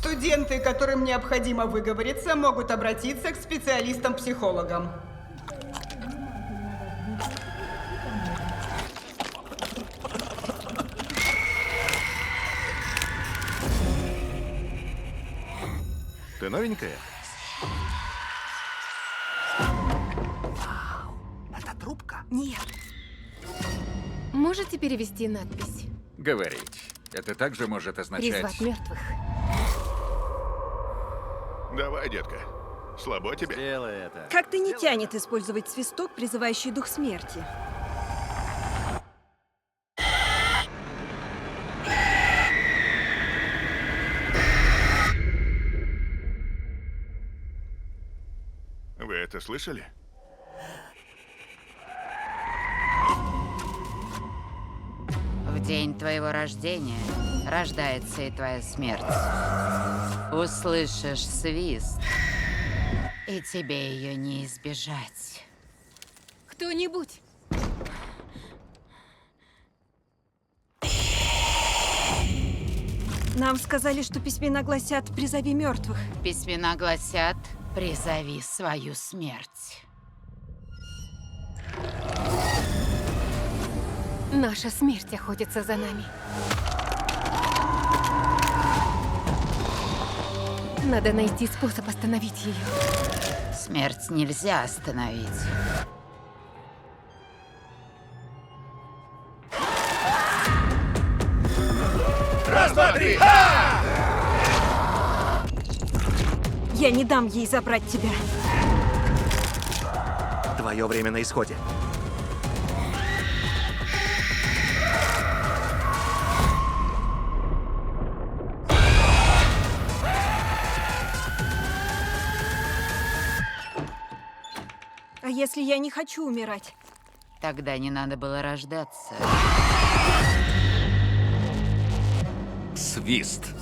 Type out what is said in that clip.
Студенты, которым необходимо выговориться, могут обратиться к специалистам-психологам. Ты новенькая? Это трубка? Нет. Можете перевести надпись? Говорить. Это также может означать... Призвать мертвых. Давай, детка. Слабо тебе? Делай это. Как-то не тянет использовать свисток, призывающий дух смерти. Вы это слышали? В день твоего рождения рождается и твоя смерть. Услышишь свист, и тебе ее не избежать. Кто-нибудь! Нам сказали, что письмена гласят «призови мертвых». Письмена гласят: призови свою смерть. Наша смерть охотится за нами. Надо найти способ остановить ее. Смерть нельзя остановить. Раз, два, три! Я не дам ей забрать тебя. Твое время на исходе. А если я не хочу умирать? Тогда не надо было рождаться. Свист.